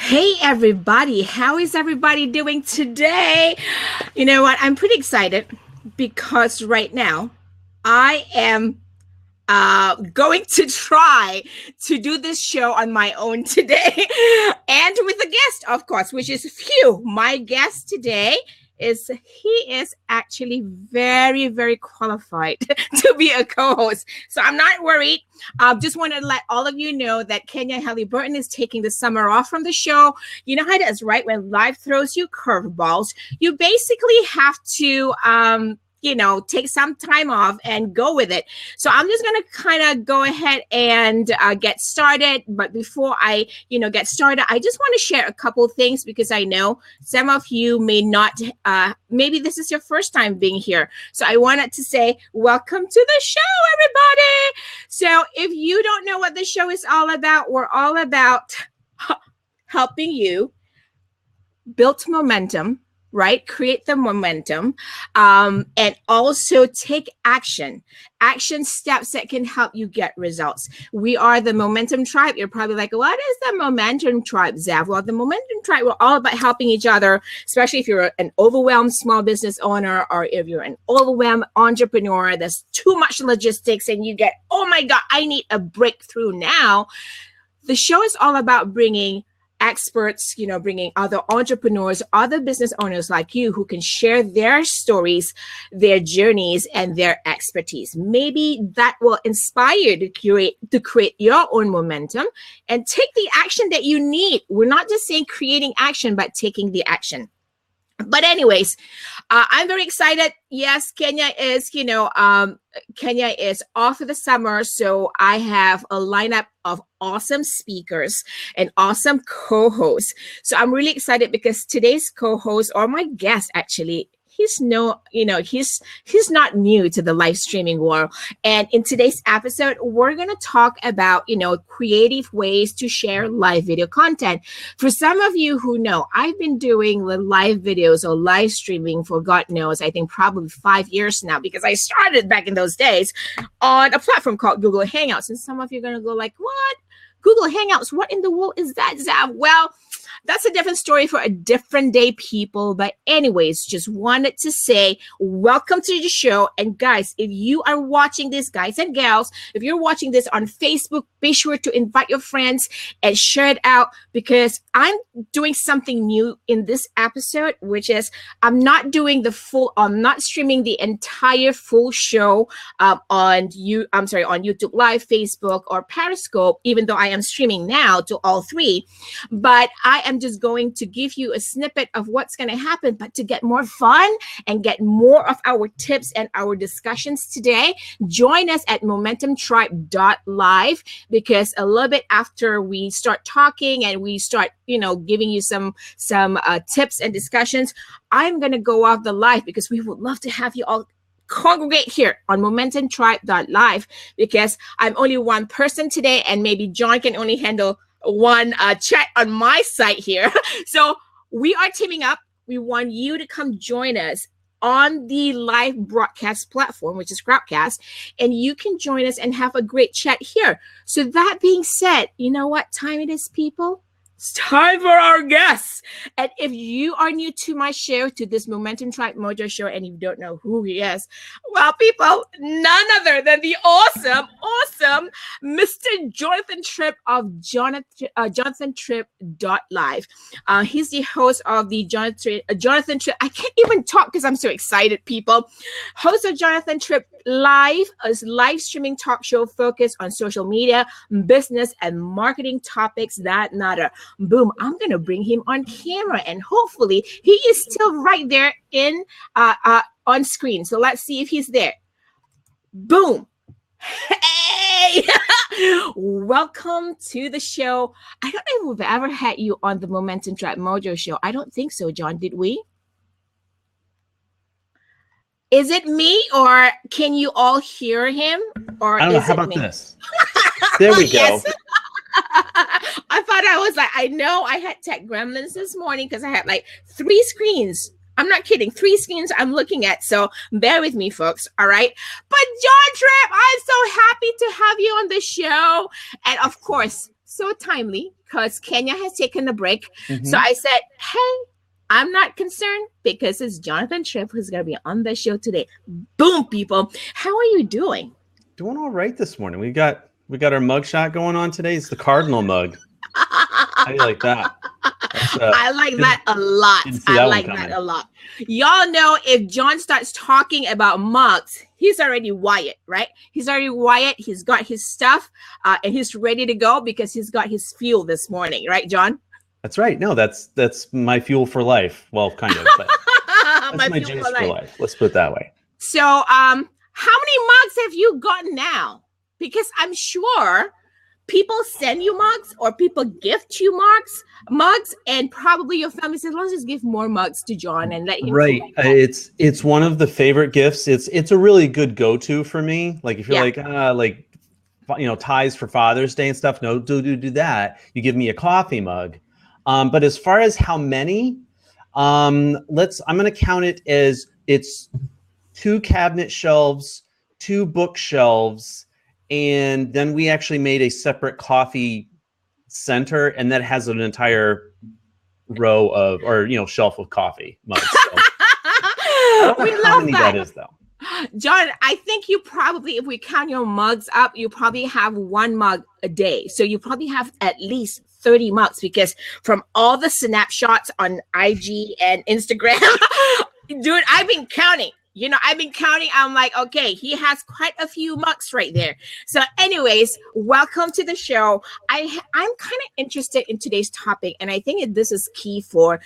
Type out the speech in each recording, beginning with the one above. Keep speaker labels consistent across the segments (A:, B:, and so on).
A: Hey everybody, how is everybody doing today? You know what? I'm pretty excited because right now I am going to try to do this show on my own today and with a guest, of course, which is few. My guest today is he is actually very, very qualified to be a co-host. So I'm not worried. Just want to let all of you know that Kenya Halliburton is taking the summer off from the show. You know how it is, right? When life throws you curveballs, you basically have to take some time off and go with it. So I'm just going to kind of go ahead and get started. But before I, get started, I just want to share a couple things because I know some of you may not, maybe this is your first time being here. So I wanted to say, welcome to the show, everybody. So if you don't know what the show is all about, we're all about helping you build momentum, right? Create the momentum, and also take action steps that can help you get results. We are the Momentum Tribe. You're probably like, what is the Momentum Tribe, Zav? Well, the Momentum Tribe, we're all about helping each other, especially if you're an overwhelmed small business owner or if you're an overwhelmed entrepreneur, there's too much logistics and you get, oh my God, I need a breakthrough now. The show is all about bringing experts, bringing other entrepreneurs, other business owners like you who can share their stories, their journeys, and their expertise. Maybe that will inspire you to create your own momentum and take the action that you need. We're not just saying creating action, but taking the action. But anyways, I'm very excited. Yes, Kenya is off for the summer. So I have a lineup of awesome speakers and awesome co-hosts. So I'm really excited because today's co-host, or my guest actually, he's not new to the live streaming world. And in today's episode, we're going to talk about, creative ways to share live video content. For some of you who know, I've been doing the live videos or live streaming for God knows, I think probably 5 years now, because I started back in those days on a platform called Google Hangouts. And some of you are going to go like, what? Google Hangouts, what in the world is that, Zav? Well, that's a different story for a different day, people. But anyways, just wanted to say welcome to the show. And guys, if you are watching this, guys and gals, if you're watching this on Facebook, be sure to invite your friends and share it out because I'm doing something new in this episode, which is I'm not streaming the entire full show on YouTube Live, Facebook, or Periscope, even though I am streaming now to all three. But I am just going to give you a snippet of what's going to happen. But to get more fun and get more of our tips and our discussions today, join us at momentumtribe.live, because a little bit after we start talking and we start, giving you some tips and discussions, I'm going to go off the live because we would love to have you all congregate here on momentumtribe.live, because I'm only one person today and maybe John can only handle one chat on my site here. So we are teaming up. We want you to come join us on the live broadcast platform, which is Crowdcast, and you can join us and have a great chat here. So that being said, you know what time it is, people? It's time for our guests. And if you are new to my show, to this Momentum Tribe Mojo show, and you don't know who he is, well, people, none other than the awesome Mr. Jonathan Tripp of JonathanTripp.live. He's the host of the Jonathan Tripp. I can't even talk because I'm so excited, people. Host of Jonathan Tripp Live, a live streaming talk show focused on social media, business, and marketing topics that matter. Boom, I'm going to bring him on camera and hopefully he is still right there on screen. So let's see if he's there. Boom. Hey, welcome to the show. I don't know if we've ever had you on the Momentum Tribe Mojo show. I don't think so, John. Did we? Is it me or can you all hear him? Or
B: I don't know.
A: Is
B: How
A: it
B: about
A: me?
B: this? There we
A: Yes.
B: go.
A: I thought I was like, I know I had tech gremlins this morning because I had like 3 screens. I'm not kidding. 3 screens I'm looking at. So bear with me, folks. All right. But John Tripp, I'm so happy to have you on the show. And of course, so timely because Kenya has taken a break.
B: Mhm.
A: So I said, hey, I'm not concerned because it's Jonathan Tripp who's going to be on the show today. Boom, people. How are you doing?
B: Doing all right this morning. We got our mug shot going on today. It's the Cardinal mug. How do you like that?
A: I like that a lot.
B: Didn't see
A: I
B: that one
A: like that
B: coming.
A: a lot. Y'all know if John starts talking about mugs, he's already wired, right? He's already wired. He's got his stuff and he's ready to go because he's got his fuel this morning, right, John?
B: That's right. No, that's my fuel for life. Well, kind of, but that's my juice for life. Let's put it that way.
A: So, how many mugs have you gotten now? Because I'm sure people send you mugs or people gift you mugs, and probably your family says, let's just give more mugs to John and let him.
B: Right. It's one of the favorite gifts. It's a really good go-to for me. Like if you're ties for Father's Day and stuff. No, do that. You give me a coffee mug. But as far as how many, I'm going to count it as it's 2 cabinet shelves, 2 bookshelves, and then we actually made a separate coffee center, and that has an entire row of, shelf of coffee mugs. So, I don't know how many that is, though.
A: John, I think you probably, if we count your mugs up, you probably have 1 mug a day. So you probably have at least 30 mugs because from all the snapshots on IG and Instagram, dude, I've been counting. I'm like, okay, he has quite a few mugs right there. So anyways, welcome to the show. I'm kind of interested in today's topic. And I think this is key for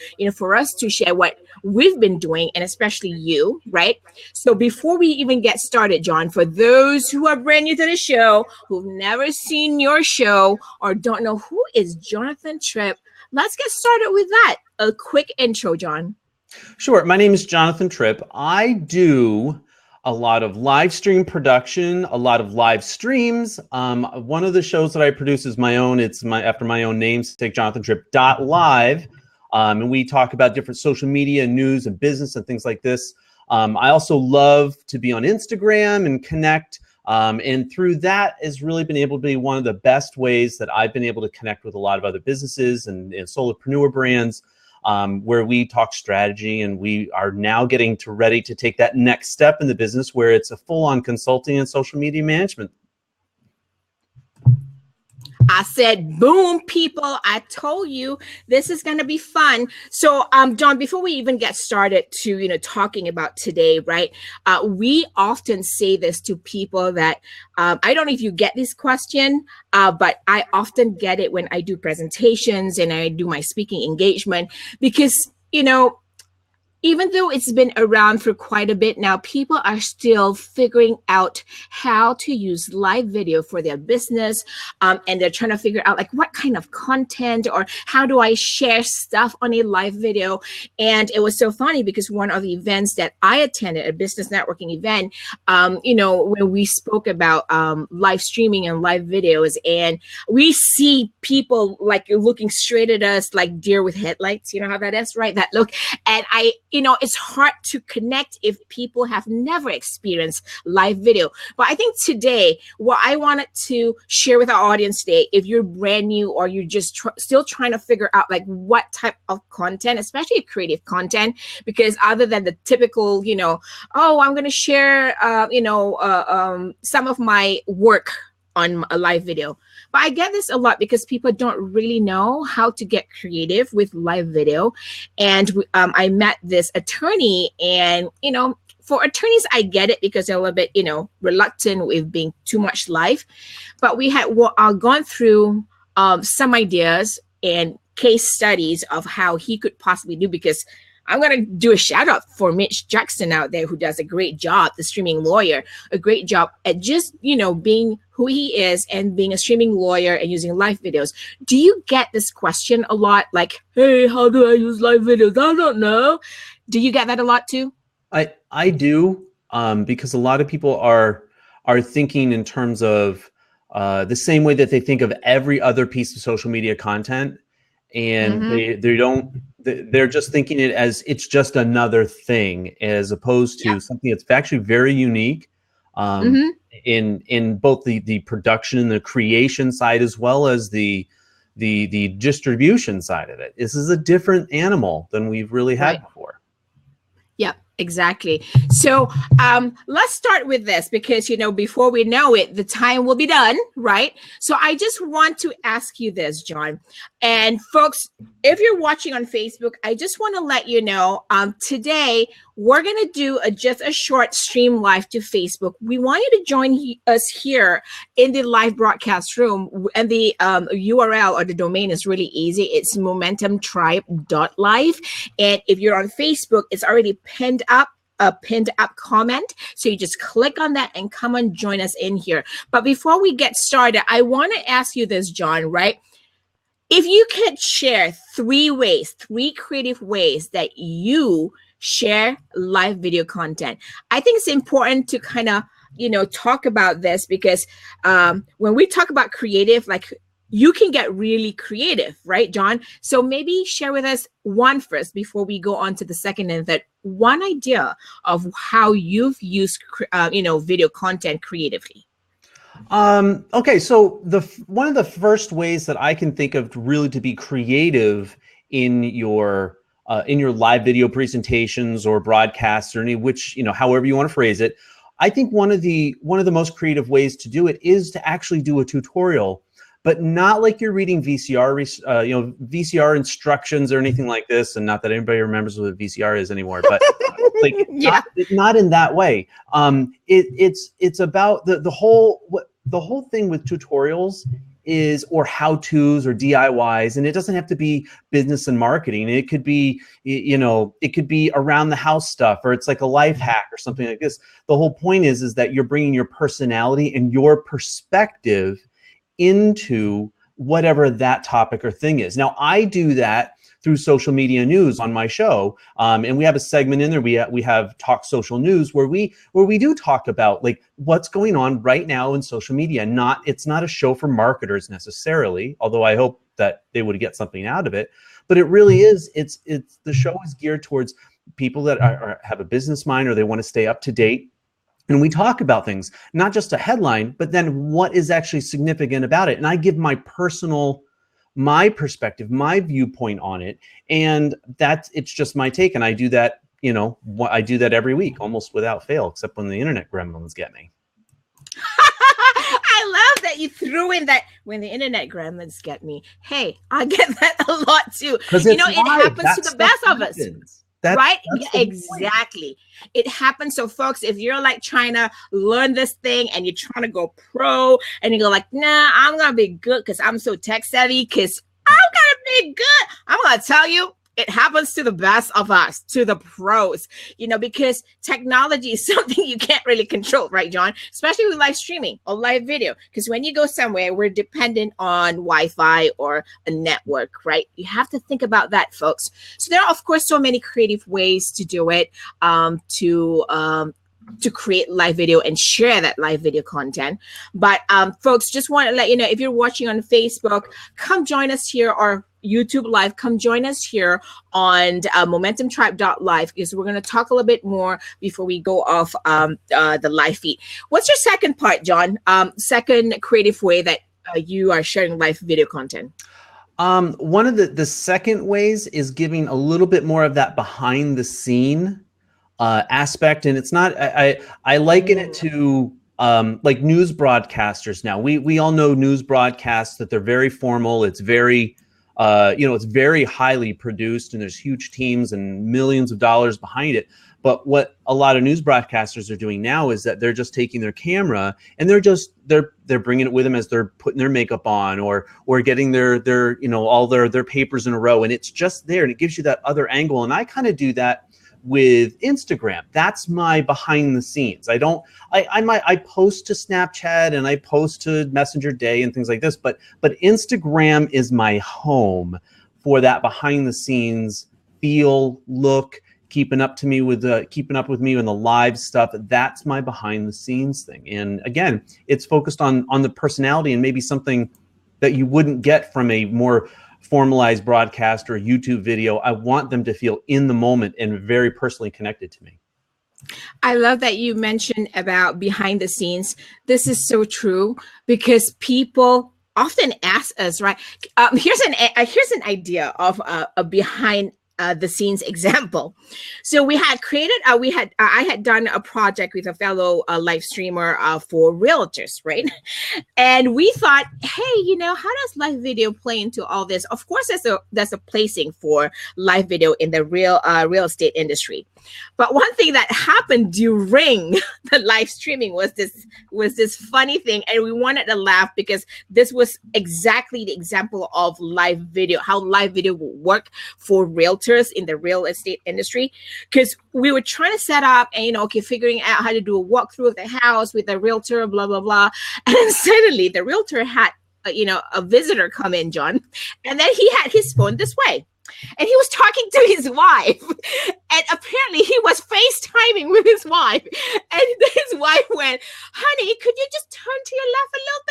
A: us to share what we've been doing, and especially you, right? So before we even get started, John, for those who are brand new to the show, who've never seen your show or don't know who is Jonathan Tripp, let's get started with that. A quick intro, John.
B: Sure. My name is Jonathan Tripp. I do a lot of live stream production, a lot of live streams. One of the shows that I produce is my own. It's after my own namesake, JonathanTripp.live. And we talk about different social media, news, and business and things like this. I also love to be on Instagram and connect. And through that has really been able to be one of the best ways that I've been able to connect with a lot of other businesses and solopreneur brands. Where we talk strategy, and we are now getting ready to take that next step in the business where it's a full-on consulting and social media management.
A: I said, boom, people. I told you this is going to be fun. So, John, before we even get started to, talking about today, right? We often say this to people that I don't know if you get this question, but I often get it when I do presentations and I do my speaking engagement because, even though it's been around for quite a bit now, people are still figuring out how to use live video for their business. And they're trying to figure out like what kind of content or how do I share stuff on a live video. And it was so funny because one of the events that I attended, a business networking event, when we spoke about live streaming and live videos, and we see people like looking straight at us like deer with headlights. You know how that is, right? That look. And it's hard to connect if people have never experienced live video. But I think today, what I wanted to share with our audience today, if you're brand new or you're just still trying to figure out like what type of content, especially creative content, because other than the typical, I'm going to share, some of my work on a live video. But I get this a lot because people don't really know how to get creative with live video. And I met this attorney, and, for attorneys, I get it because they're a little bit, reluctant with being too much live. But we had gone through some ideas and case studies of how he could possibly do, because I'm going to do a shout out for Mitch Jackson out there, who does a great job, the streaming lawyer, a great job at just, being who he is and being a streaming lawyer and using live videos. Do you get this question a lot? Like, hey, how do I use live videos? I don't know. Do you get that a lot too?
B: I do, because a lot of people are thinking in terms of the same way that they think of every other piece of social media content. And they're just thinking it as it's just another thing, as opposed to something that's actually very unique in both the production and the creation side, as well as the the distribution side of it. This is a different animal than we've really had before.
A: Yeah, exactly. So let's start with this because, before we know it, the time will be done, right? So I just want to ask you this, John. And folks, if you're watching on Facebook, I just want to let you know today we're going to do just a short stream live to Facebook. We want you to join us here in the live broadcast room. And the URL or the domain is really easy. It's momentumtribe.live. And if you're on Facebook, it's already pinned up, a pinned up comment. So you just click on that and come and join us in here. But before we get started, I want to ask you this, John, right? If you could share three creative ways that you share live video content, I think it's important to kind of, talk about this because when we talk about creative, like you can get really creative, right, John? So maybe share with us one first before we go on to the second and third. One idea of how you've used, video content creatively.
B: Okay, so one of the first ways that I can think of really to be creative in your live video presentations or broadcasts or however you want to phrase it, I think one of the most creative ways to do it is to actually do a tutorial, but not like you're reading VCR instructions or anything like this. And not that anybody remembers what a VCR is anymore, but like not in that way. It's about the whole thing with tutorials or how-tos or DIYs, and it doesn't have to be business and marketing. It could be, it could be around the house stuff, or it's like a life hack or something like this. The whole point is that you're bringing your personality and your perspective into whatever that topic or thing is. Now, I do that through social media news on my show, and we have a segment in there. We have Talk Social News where we do talk about like what's going on right now in social media. It's not a show for marketers necessarily, although I hope that they would get something out of it. But it really is. The show is geared towards people that have a business mind or they want to stay up to date. And we talk about things, not just a headline, but then what is actually significant about it. And I give my perspective, my viewpoint on it. And it's just my take. And I do that, I do that every week, almost without fail, except when the internet gremlins get me.
A: I love that you threw in that when the internet gremlins get me. Hey, I get that a lot too. It happens to the best of us. Right? Exactly. It happens. So folks, if you're like trying to learn this thing and you're trying to go pro and you go like, nah, I'm going to be good because I'm so tech savvy because I'm going to be good. I'm going to tell you, it happens to the best of us, to the pros, because technology is something you can't really control, right, John? Especially with live streaming or live video. Because when you go somewhere, we're dependent on Wi-Fi or a network, right? You have to think about that, folks. So there are, of course, so many creative ways to do it, to create live video and share that live video content. But folks, just want to let you know, if you're watching on Facebook, come join us here, or YouTube Live, come join us here on momentumtribe.live, because we're going to talk a little bit more before we go off the live feed. What's your second part, John? Second creative way that you are sharing live video content?
B: One of the second ways is giving a little bit more of that behind the scene aspect. And it's not, I liken it to like news broadcasters. Now we all know news broadcasts, that they're very formal. It's very, it's very highly produced, and there's huge teams and millions of dollars behind it. But what a lot of news broadcasters are doing now is that they're just taking their camera and they're bringing it with them as they're putting their makeup on, or getting their all their papers in a row, and it's just there, and it gives you that other angle. And I kind of do that with Instagram. That's my behind the scenes. I post to Snapchat and I post to Messenger Day and things like this, but Instagram is my home for that behind the scenes feel, look, keeping up with me in the live stuff. That's my behind the scenes thing. And again, it's focused on the personality and maybe something that you wouldn't get from a more formalized broadcast or a YouTube video. I want them to feel in the moment and very personally connected to me.
A: I love that you mentioned about behind the scenes. This is so true, because people often ask us, right? Here's an idea of a behind the scenes example. So we had created, I had done a project with a fellow live streamer for realtors, right? And we thought, hey, how does live video play into all this? Of course, there's a placing for live video in the real estate industry. But one thing that happened during the live streaming was this funny thing, and we wanted to laugh because this was exactly the example of live video, how live video will work for realtors in the real estate industry. Because we were trying to set up and figuring out how to do a walkthrough of the house with the realtor, blah blah blah, and then suddenly the realtor had a visitor come in, John, and then he had his phone this way. And he was talking to his wife, and apparently he was FaceTiming with his wife. And his wife went, honey, could you just turn to your left a little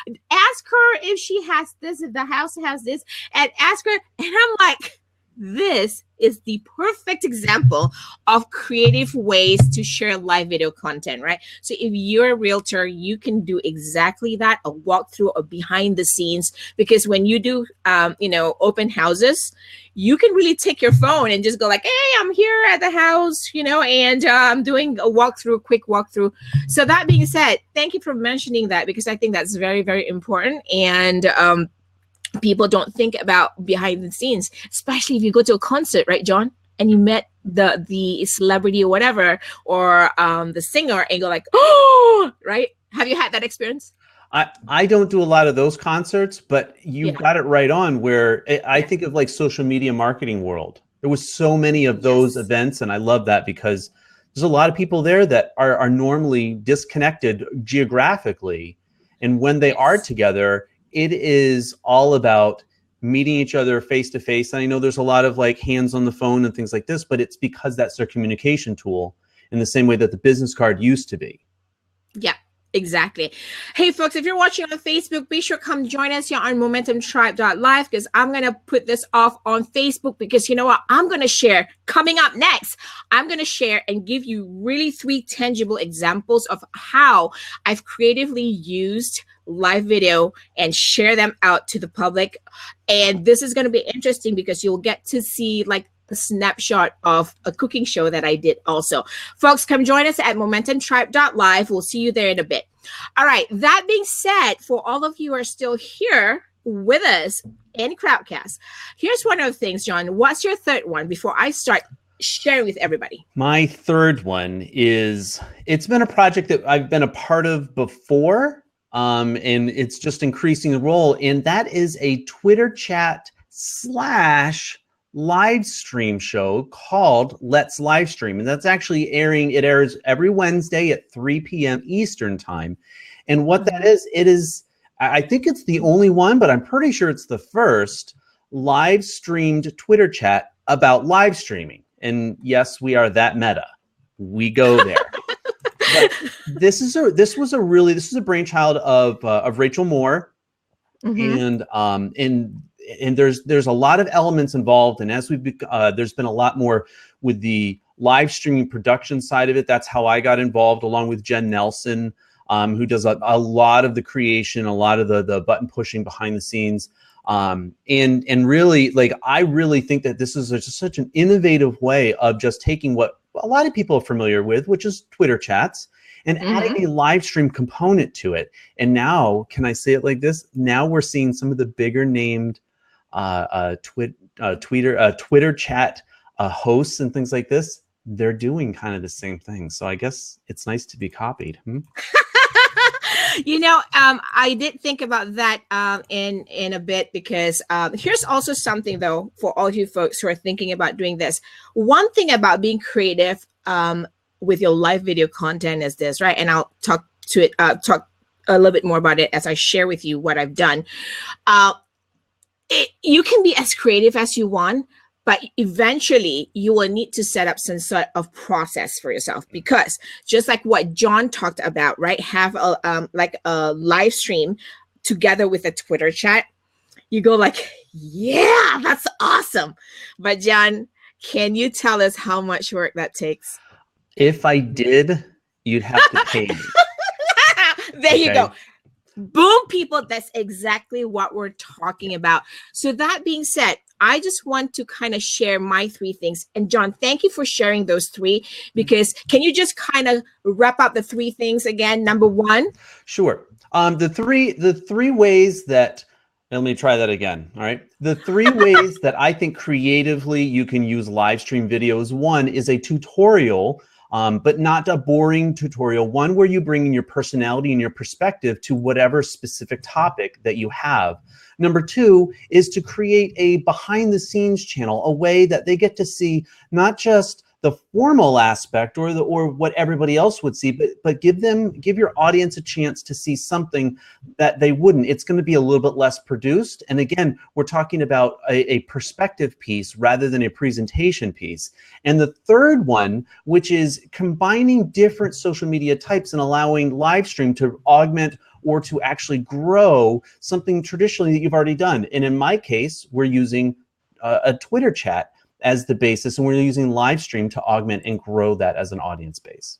A: bit? Ask her if she has this, if the house has this, and ask her. And I'm like, this is the perfect example of creative ways to share live video content, right? So if you're a realtor, you can do exactly that, a walkthrough of behind the scenes, because when you do, open houses, you can really take your phone and just go like, hey, I'm here at the house, and I'm doing a quick walkthrough. So that being said, thank you for mentioning that, because I think that's very, very important. And, people don't think about behind the scenes, especially if you go to a concert, right, John? And you met the celebrity or whatever, or the singer, and you're like, oh, right? Have you had that experience?
B: I don't do a lot of those concerts, but you got it right on, where I think of like social media marketing world. There was so many of those events, and I love that because there's a lot of people there that are normally disconnected geographically. And when they are together, it is all about meeting each other face to face. And I know there's a lot of like hands on the phone and things like this, but it's because that's their communication tool in the same way that the business card used to be.
A: Yeah, exactly. Hey, folks, if you're watching on Facebook, be sure to come join us here on MomentumTribe.live, because I'm going to put this off on Facebook, because you know what? I'm going to share coming up next. I'm going to share and give you really 3 tangible examples of how I've creatively used live video and share them out to the public. And this is going to be interesting because you'll get to see like a snapshot of a cooking show that I did also. Folks, come join us at MomentumTribe.live. We'll see you there in a bit. All right. That being said, for all of you who are still here with us in Crowdcast, here's one of the things, John. What's your third one before I start sharing with everybody?
B: My third one is, it's been a project that I've been a part of before. And it's just increasing the role. And that is a Twitter chat / live stream show called Let's Livestream. And that's actually airing. It airs every Wednesday at 3 p.m. Eastern time. And what that is, I think it's the only one, but I'm pretty sure it's the first live streamed Twitter chat about live streaming. And yes, we are that meta. We go there. But this is a brainchild of Rachel Moore, and there's a lot of elements involved, and as there's been a lot more with the live streaming production side of it. That's how I got involved, along with Jen Nelson, who does a lot of the creation, a lot of the button pushing behind the scenes, and really, like, I really think that this is just such an innovative way of just taking what a lot of people are familiar with, which is Twitter chats, and adding a live stream component to it. And now, can I say it like this? Now we're seeing some of the bigger named Twitter chat hosts and things like this. They're doing kind of the same thing. So I guess it's nice to be copied.
A: I did think about that in a bit, because here's also something, though, for all you folks who are thinking about doing this. One thing about being creative with your live video content is this, right? And I'll talk a little bit more about it as I share with you what I've done. You can be as creative as you want, but eventually you will need to set up some sort of process for yourself, because just like what John talked about, right? Have a live stream together with a Twitter chat. You go like, yeah, that's awesome. But John, can you tell us how much work that takes?
B: If I did, you'd have to pay me.
A: There you go. Boom, people, that's exactly what we're talking about. So that being said, I just want to kind of share my three things. And John, thank you for sharing those three, because can you just kind of wrap up the three things again? Number one.
B: Sure. The three ways that, let me try that again. All right. The three ways that I think creatively you can use live stream videos. One is a tutorial, but not a boring tutorial. One where you bring in your personality and your perspective to whatever specific topic that you have. Number two is to create a behind the scenes channel, a way that they get to see not just the formal aspect or what everybody else would see, but give your audience a chance to see something that they wouldn't. It's going to be a little bit less produced. And again, we're talking about a perspective piece rather than a presentation piece. And the third one, which is combining different social media types and allowing live stream to augment or to actually grow something traditionally that you've already done. And in my case, we're using a Twitter chat as the basis, and we're using live stream to augment and grow that as an audience base.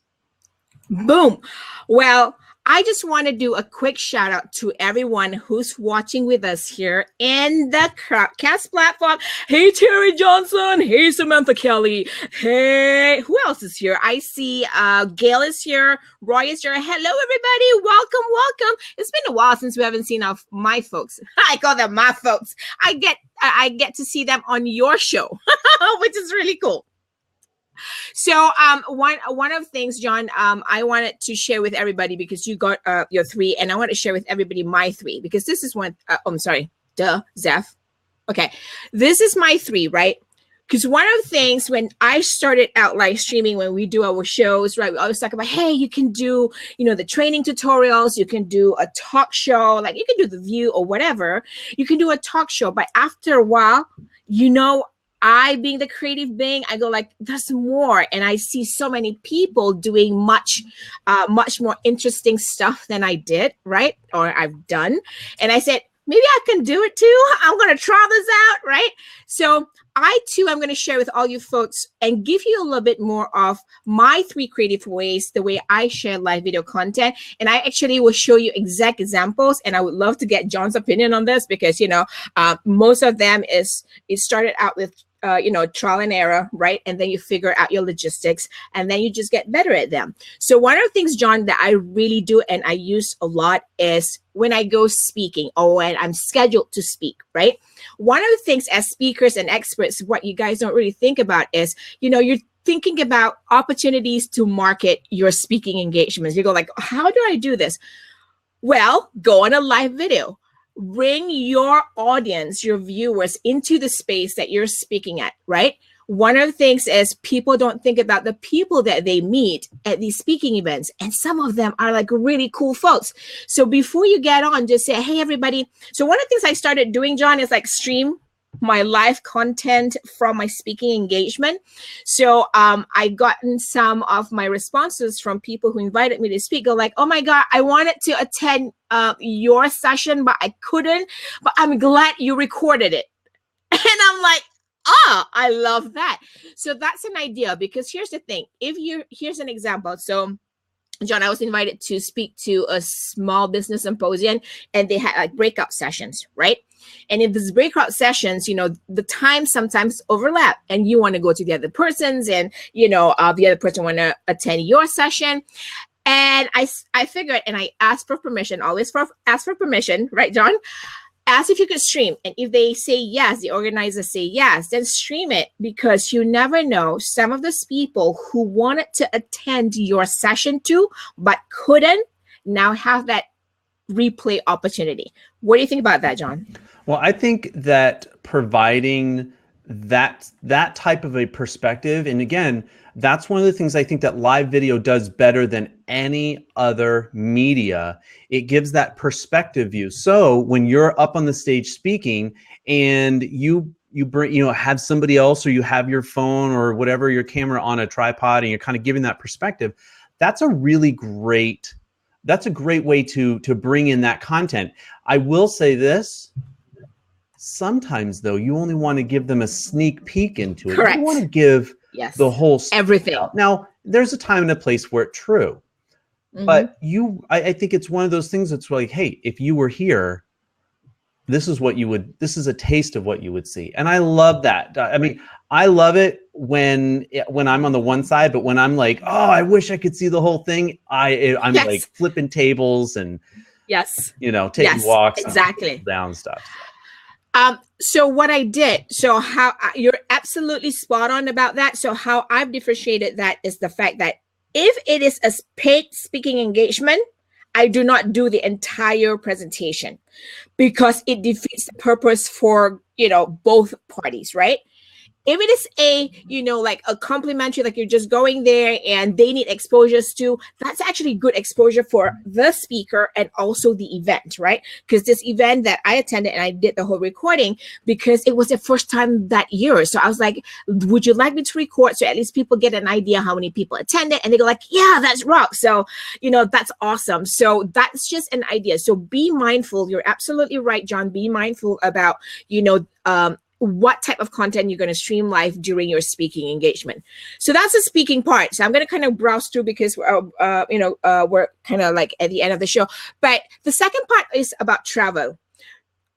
A: Boom. Well, I just want to do a quick shout out to everyone who's watching with us here in the Crowdcast platform. Hey, Terry Johnson. Hey, Samantha Kelly. Hey, who else is here? I see Gail is here. Roy is here. Hello, everybody. Welcome, welcome. It's been a while since we haven't seen my folks. I call them my folks. I get to see them on your show, which is really cool. So one of the things, John, I wanted to share with everybody, because you got your three, and I want to share with everybody my three, because this is one. I'm sorry. Zeph. Okay. This is my three, right? Because one of the things when I started out live streaming, when we do our shows, right, we always talk about, hey, you can do, the training tutorials, you can do a talk show, like you can do The View or whatever. You can do a talk show, but after a while, I, being the creative being, I go like, there's more. And I see so many people doing much more interesting stuff than I did, right? Or I've done. And I said, maybe I can do it too. I'm going to try this out, right? So I too am going to share with all you folks and give you a little bit more of my three creative ways, the way I share live video content. And I actually will show you exact examples. And I would love to get John's opinion on this, because, most of them it started out with trial and error, right? And then you figure out your logistics, and then you just get better at them. So one of the things, John, that I really do and I use a lot is when I go speaking or when I'm scheduled to speak, right? One of the things as speakers and experts, what you guys don't really think about is, you're thinking about opportunities to market your speaking engagements. You go like, how do I do this? Well, go on a live video. Bring your audience, your viewers into the space that you're speaking at, right? One of the things is people don't think about the people that they meet at these speaking events. And some of them are like really cool folks. So before you get on, just say, hey, everybody. So one of the things I started doing, John, is like stream my live content from my speaking engagement. So I gotten some of my responses from people who invited me to speak, go like, oh my God, I wanted to attend your session, but I couldn't, but I'm glad you recorded it. And I'm like, I love that. So that's an idea, because here's the thing. Here's an example. So John, I was invited to speak to a small business symposium, and they had like breakout sessions, right? And in these breakout sessions, the time sometimes overlap, and you want to go to the other person's, and the other person want to attend your session. And I figured, and I asked for permission, always ask for permission, right, John? Ask if you could stream. And if they say yes, the organizers say yes, then stream it, because you never know. Some of those people who wanted to attend your session too, but couldn't, now have that replay opportunity. What do you think about that, John?
B: Well, I think that providing that type of a perspective, and again, that's one of the things I think that live video does better than any other media. It gives that perspective view. So when you're up on the stage speaking and you bring, have somebody else, or you have your phone or whatever, your camera on a tripod, and you're kind of giving that perspective, that's a great way to bring in that content. I will say this. Sometimes, though, you only want to give them a sneak peek into it.
A: Correct.
B: You want to give the whole
A: everything.
B: Now, there's a time and a place where it's true. But I think it's one of those things that's like, hey, if you were here, this is a taste of what you would see. And I love that. I mean, I love it when I'm on the one side, but when I'm like, oh, I wish I could see the whole thing. I'm like flipping tables and taking walks
A: exactly
B: down stuff.
A: So what I did, so how you're absolutely spot on about that. So how I've differentiated that is the fact that if it is a paid speaking engagement, I do not do the entire presentation because it defeats the purpose for, both parties, right? If it is like a complimentary, like you're just going there and they need exposures too, that's actually good exposure for the speaker and also the event, right? Because this event that I attended and I did the whole recording because it was the first time that year. So I was like, would you like me to record? So at least people get an idea how many people attended and they go like, yeah, that's rock. So, that's awesome. So that's just an idea. So be mindful. You're absolutely right, John. Be mindful about, what type of content you're going to stream live during your speaking engagement. So that's the speaking part. So I'm going to kind of browse through because we're kind of like at the end of the show. But the second part is about travel.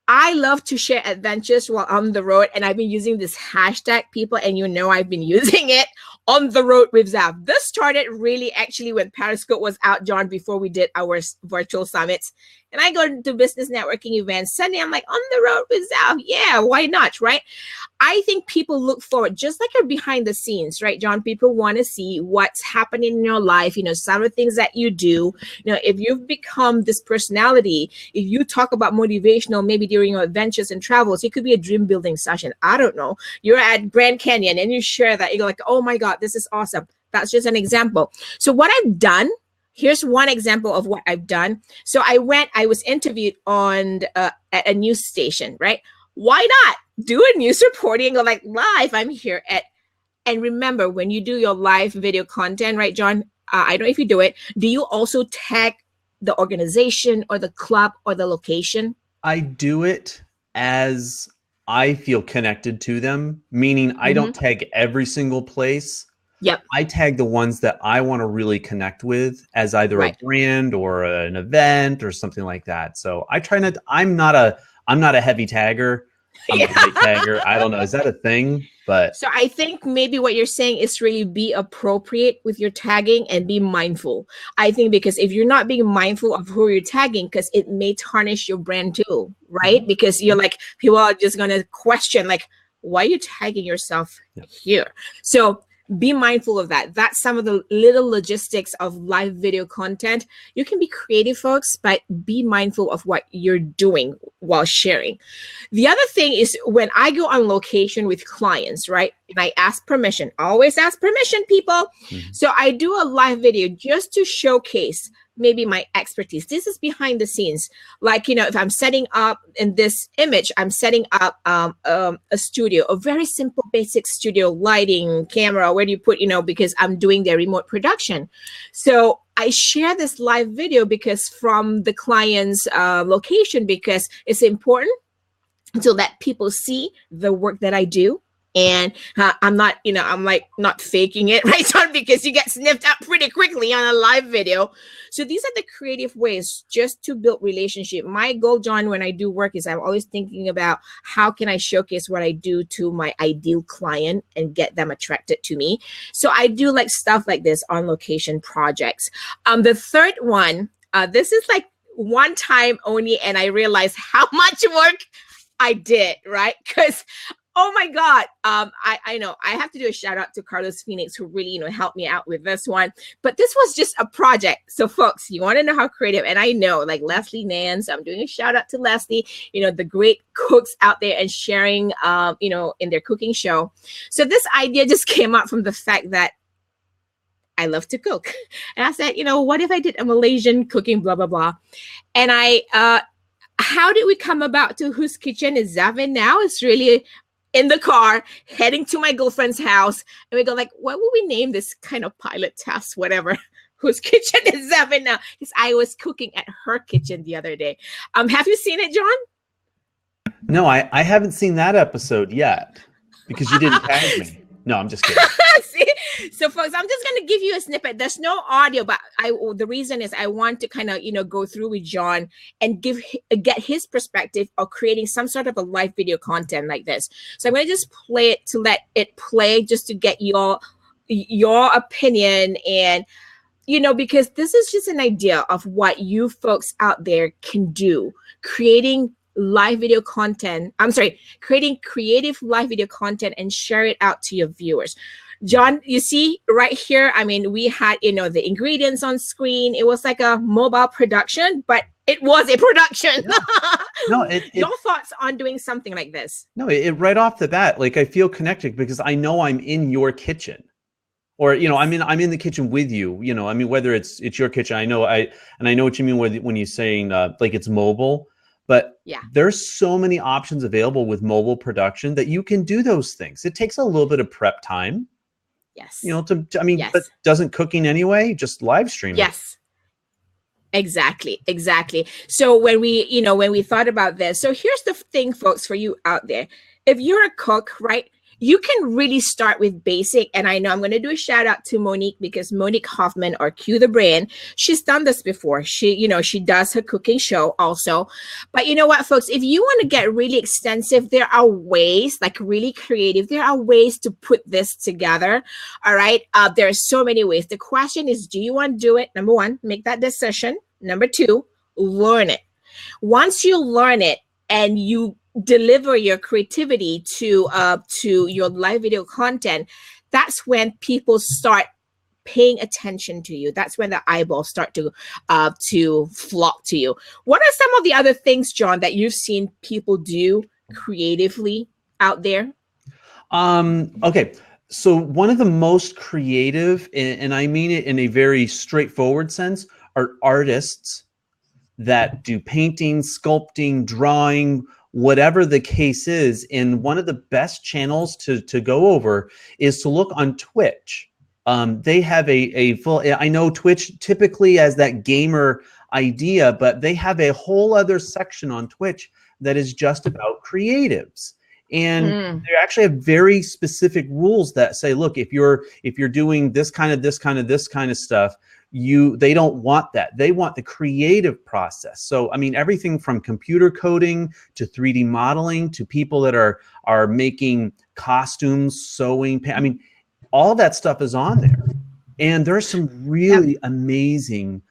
A: I love to share adventures while on the road, and I've been using this hashtag, people, and I've been using it, on the road with Zav. This started really actually when Periscope was out, John, before we did our virtual summits. And I go to business networking events. Suddenly I'm like, on the road with Zav. Yeah, why not, right? I think people look forward, just like you're behind the scenes, right, John? People want to see what's happening in your life, some of the things that you do. If you've become this personality, if you talk about motivational, maybe during your adventures and travels, it could be a dream building session. I don't know. You're at Grand Canyon and you share that. You're like, oh my God, this is awesome. That's just an example. So what I've done, here's one example of what I've done. So I was interviewed on at a news station, right? Why not do a news reporting or like live? I'm here and remember, when you do your live video content, right, John? I don't know if you do it. Do you also tag the organization or the club or the location?
B: I do it as I feel connected to them, meaning I don't tag every single place.
A: Yep.
B: I tag the ones that I want to really connect with as either a brand or an event or something like that. So I try not. I'm not a heavy tagger. I'm a light tagger. I don't know. Is that a thing? But
A: so I think maybe what you're saying is really be appropriate with your tagging and be mindful. I think because if you're not being mindful of who you're tagging, because it may tarnish your brand too, right? Because you're like, people are just going to question like, why are you tagging yourself here? So be mindful of that. That's some of the little logistics of live video content. You can be creative, folks, but be mindful of what you're doing while sharing. The other thing is when I go on location with clients, right? And I ask permission, always ask permission, people. So I do a live video just to showcase maybe my expertise. This is behind the scenes. Like, if I'm setting up in this image, I'm setting up a studio, a very simple, basic studio, lighting, camera, where do you put, because I'm doing their remote production. So I share this live video because from the client's location, because it's important so that people see the work that I do. And I'm not, I'm like not faking it, right, John? Because you get sniffed out pretty quickly on a live video. So these are the creative ways just to build relationship. My goal, John, when I do work is I'm always thinking about how can I showcase what I do to my ideal client and get them attracted to me. So I do like stuff like this on location projects. The third one, this is like one time only, and I realized how much work I did, right? Because oh my God. I know I have to do a shout out to Carlos Phoenix, who really, helped me out with this one. But this was just a project. So folks, you want to know how creative, and I know like Leslie Nance, I'm doing a shout out to Leslie, the great cooks out there and sharing, in their cooking show. So this idea just came up from the fact that I love to cook. And I said, what if I did a Malaysian cooking, blah, blah, blah. And how did we come about to whose kitchen is Zavin now? It's really in the car heading to my girlfriend's house, and we go like, what would we name this kind of pilot test, whatever? Whose kitchen is Zavin now? Because I was cooking at her kitchen the other day. Have you seen it, John?
B: No, I haven't seen that episode yet because you didn't tag me. No, I'm just kidding.
A: See? So, folks, I'm just going to give you a snippet. There's no audio, but the reason is I want to kind of, go through with John and get his perspective of creating some sort of a live video content like this. So I'm going to just play it to let it play, just to get your opinion, and because this is just an idea of what you folks out there can do, creating live video content. Creating creative live video content and share it out to your viewers. John, you see right here, we had, the ingredients on screen. It was like a mobile production, but it was a production.
B: No,
A: your thoughts on doing something like this?
B: No, right off the bat, like, I feel connected because I know I'm in your kitchen, or, I'm in the kitchen with you, whether it's your kitchen. I know what you mean when you're saying like it's mobile. But
A: yeah,
B: there's so many options available with mobile production that you can do those things. It takes a little bit of prep time.
A: Yes.
B: Yes. But doesn't cooking anyway, just live stream.
A: Yes. Exactly. So when we thought about this, so here's the thing, folks, for you out there. If you're a cook, right, you can really start with basic. And I know I'm going to do a shout out to Monique, because Monique Hoffman, or Q the Brain, she's done this before. She does her cooking show also. But you know what, folks, if you want to get really extensive, there are ways, like really creative, there are ways to put this together. All right. There are so many ways. The question is, do you want to do it? Number one, make that decision. Number two, learn it. Once you learn it and you deliver your creativity to your live video content, that's when people start paying attention to you. That's when the eyeballs start to flock to you. What are some of the other things, John, that you've seen people do creatively out there?
B: Okay. So one of the most creative, and I mean it in a very straightforward sense, are artists that do painting, sculpting, drawing, whatever the case is. And one of the best channels to go over is to look on Twitch. They have a full, I know Twitch typically has that gamer idea, but they have a whole other section on Twitch that is just about creatives. And they actually have very specific rules that say, look, if you're doing this kind of stuff, they don't want that. They want the creative process. So, everything from computer coding to 3D modeling to people that are making costumes, sewing, all that stuff is on there. And there are some really amazing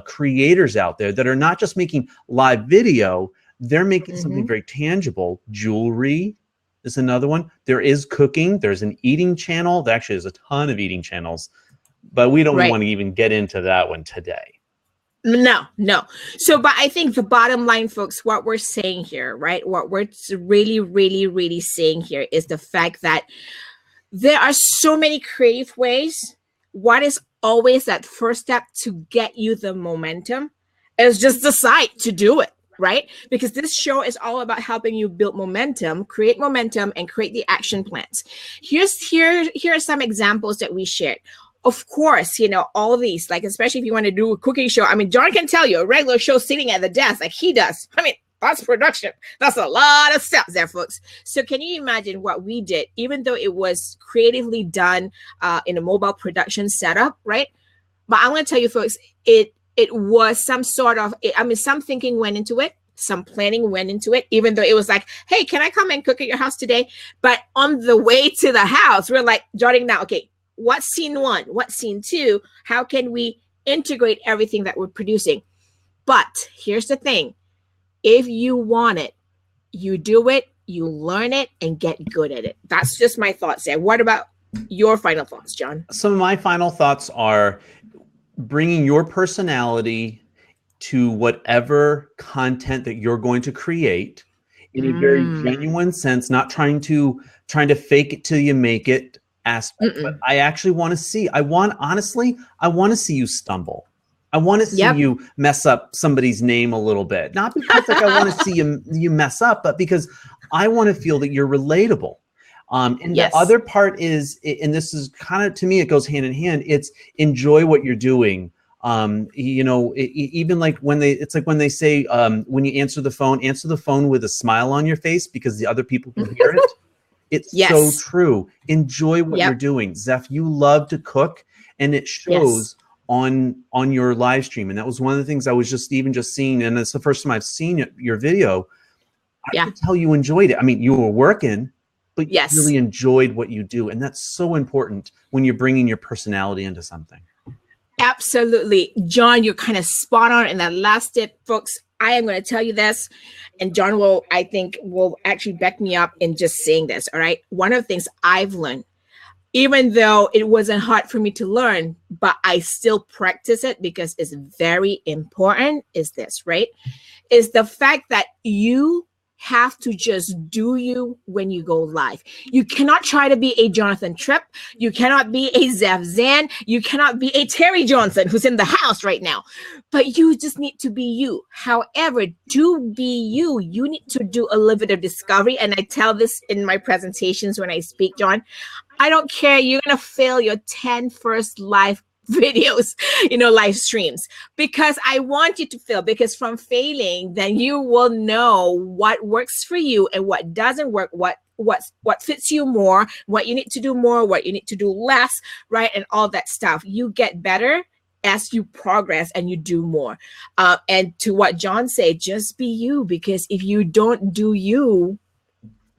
B: creators out there that are not just making live video, they're making something very tangible. Jewelry is another one. There is cooking. There's an eating channel. There actually is a ton of eating channels. But we don't want to even get into that one today.
A: No. So, but I think the bottom line, folks, what we're saying here, right? What we're really, really, really saying here is the fact that there are so many creative ways. What is always that first step to get you the momentum is just decide to do it, right? Because this show is all about helping you build momentum, and create the action plans. Here are some examples that we shared. Of course, all these, like, especially if you want to do a cooking show. John can tell you a regular show sitting at the desk like he does. That's production. That's a lot of steps there, folks. So can you imagine what we did, even though it was creatively done in a mobile production setup, right? But I'm going to tell you, folks, it was some sort of, some thinking went into it. Some planning went into it, even though it was like, hey, can I come and cook at your house today? But on the way to the house, we're like jotting down, okay, what's scene one? What's scene two? How can we integrate everything that we're producing? But here's the thing. If you want it, you do it, you learn it, and get good at it. That's just my thoughts there. What about your final thoughts, John?
B: Some of my final thoughts are bringing your personality to whatever content that you're going to create in a very genuine sense, not trying to fake it till you make it aspect. But I actually want to see, I want to see you stumble. I want to see you mess up somebody's name a little bit. Not because I want to see you mess up, but because I want to feel that you're relatable. And the other part is, and this is kind of, to me, it goes hand in hand. It's enjoy what you're doing. Even like when they say, when you answer the phone with a smile on your face because the other people can hear it. It's so
A: Yes.
B: true. Enjoy what you're
A: Yep.
B: doing. Zeph, you love to cook, and it
A: Yes.
B: shows on your live stream. And that was one of the things I was just seeing, and it's the first time I've seen your video. I
A: Yeah.
B: could tell you enjoyed it. I mean, you were working, but you
A: Yes.
B: really enjoyed what you do. And that's so important when you're bringing your personality into something.
A: Absolutely. John, you're kind of spot on in that last tip, folks. I am going to tell you this, and John I think, will actually back me up in just saying this. All right. One of the things I've learned, even though it wasn't hard for me to learn, but I still practice it because it's very important, is this, right? Is the fact that you have to just do you when you go live. You cannot try to be a Jonathan Tripp. You cannot be a Zeph Zan. You cannot be a Terry Johnson who's in the house right now. But you just need to be you. However, to be you, you need to do a little bit of discovery. And I tell this in my presentations when I speak, John. I don't care. You're going to fail your 10 first live videos, live streams, because I want you to fail, because from failing, then you will know what works for you and what doesn't work, what fits you more, what you need to do more, what you need to do less, right? And all that stuff. You get better as you progress and you do more. And to what John said, just be you, because if you don't do you,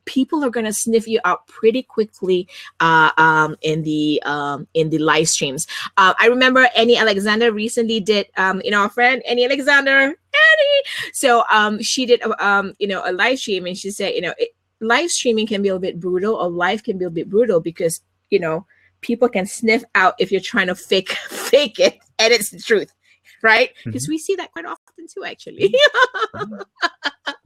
A: people are going to sniff you out pretty quickly in the live streams. I remember Annie Alexander recently did, our friend Annie Alexander, Annie. So she did, a live stream, and she said, live streaming can be a bit brutal, or live can be a bit brutal because, people can sniff out if you're trying to fake it, and it's the truth. Right? Because we see that quite often too, actually.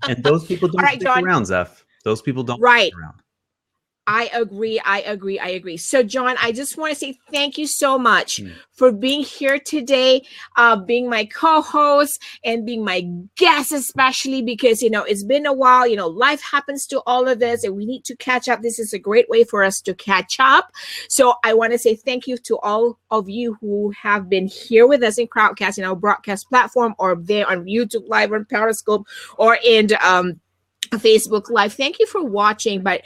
B: And those people don't stick around, Zeph. Those people don't stick around.
A: I agree. So, John, I just want to say thank you so much for being here today, being my co-host and being my guest, especially because, it's been a while, life happens to all of us and we need to catch up. This is a great way for us to catch up. So I want to say thank you to all of you who have been here with us in Crowdcast, in our broadcast platform, or there on YouTube Live, on Periscope, or in Facebook Live. Thank you for watching. But,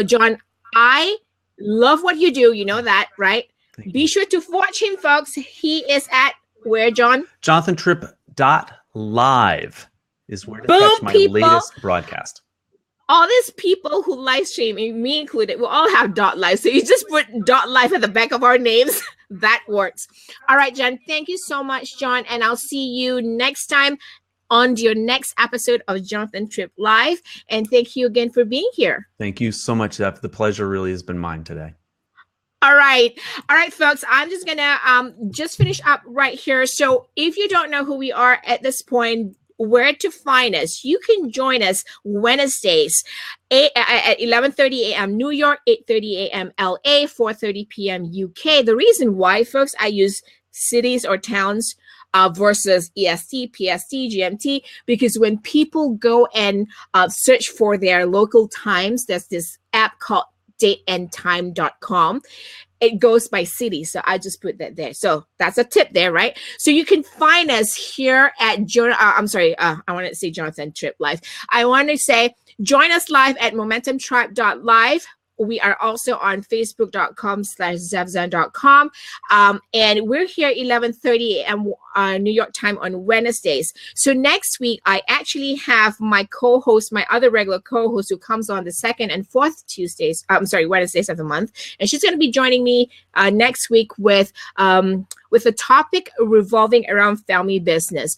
A: John, I love what you do. You know that, right? Be sure to watch him, folks. He is at where, John?
B: JonathanTripp.live is where to catch my latest broadcast.
A: All these people who live stream, me included, we all have .live. So you just put .live at the back of our names. That works. All right, John. Thank you so much, John. And I'll see you next time on your next episode of Jonathan Tripp Live. And thank you again for being here.
B: Thank you so much, Zeph. The pleasure really has been mine today.
A: All right, folks, I'm just going to just finish up right here. So if you don't know who we are at this point, where to find us, you can join us Wednesdays at 11:30 a.m. New York, 8:30 a.m. LA, 4:30 p.m. UK. The reason why, folks, I use cities or towns versus EST, PST, GMT, because when people go and search for their local times, there's this app called dateandtime.com. It goes by city. So I just put that there. So that's a tip there, right? So you can find us here at I wanted to say Jonathan Tripp Live. I want to say join us live at momentumtribe.live. We are also on facebook.com/zevzan.com. And we're here 11:30 a.m. New York time on Wednesdays. So next week, I actually have my co-host, my other regular co-host who comes on the second and fourth Wednesdays of the month. And she's going to be joining me next week with a topic revolving around family business.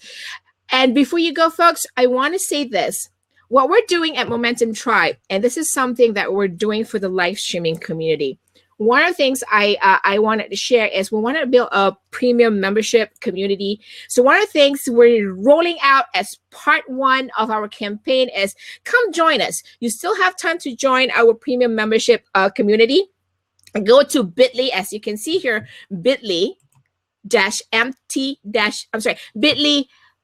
A: And before you go, folks, I want to say this. What we're doing at Momentum Tribe, and this is something that we're doing for the live streaming community. One of the things I wanted to share is we want to build a premium membership community. So one of the things we're rolling out as part one of our campaign is come join us. You still have time to join our premium membership community. Go to bit.ly, as you can see here, bit.ly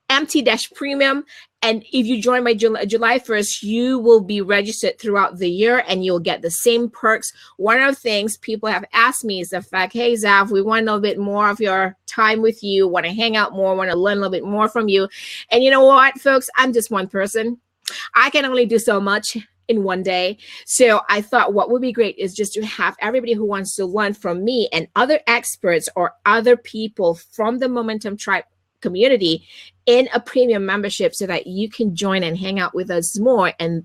A: MT-premium. And if you join by July 1st, you will be registered throughout the year and you'll get the same perks. One of the things people have asked me is the fact, hey, Zav, we want a little bit more of your time with you, want to hang out more, want to learn a little bit more from you. And you know what, folks? I'm just one person. I can only do so much. in one day. So I thought what would be great is just to have everybody who wants to learn from me and other experts or other people from the Momentum Tribe community in a premium membership so that you can join and hang out with us more and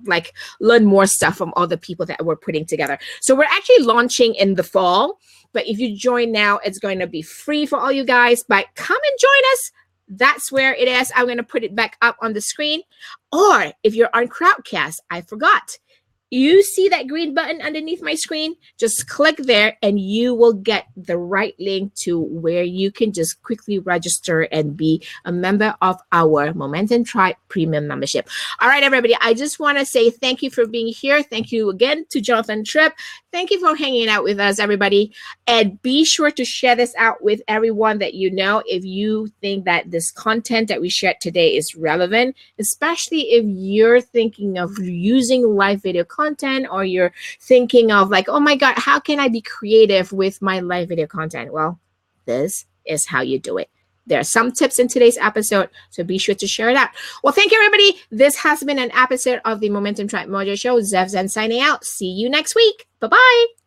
A: like learn more stuff from all the people that we're putting together. So we're actually launching in the fall, but if you join now, it's going to be free for all you guys, but come and join us. That's where it is. I'm going to put it back up on the screen. Or if you're on Crowdcast, I forgot. You see that green button underneath my screen? Just click there and you will get the right link to where you can just quickly register and be a member of our Momentum Tribe Premium membership. All right, everybody, I just want to say thank you for being here. Thank you again to Jonathan Tripp. Thank you for hanging out with us, everybody. And be sure to share this out with everyone that you know if you think that this content that we shared today is relevant, especially if you're thinking of using live video content or you're thinking of like, oh my God, how can I be creative with my live video content? Well, this is how you do it. There are some tips in today's episode, so be sure to share it out. Well, thank you, everybody. This has been an episode of the Momentum Tribe Mojo Show. Zev Zen signing out. See you next week. Bye-bye.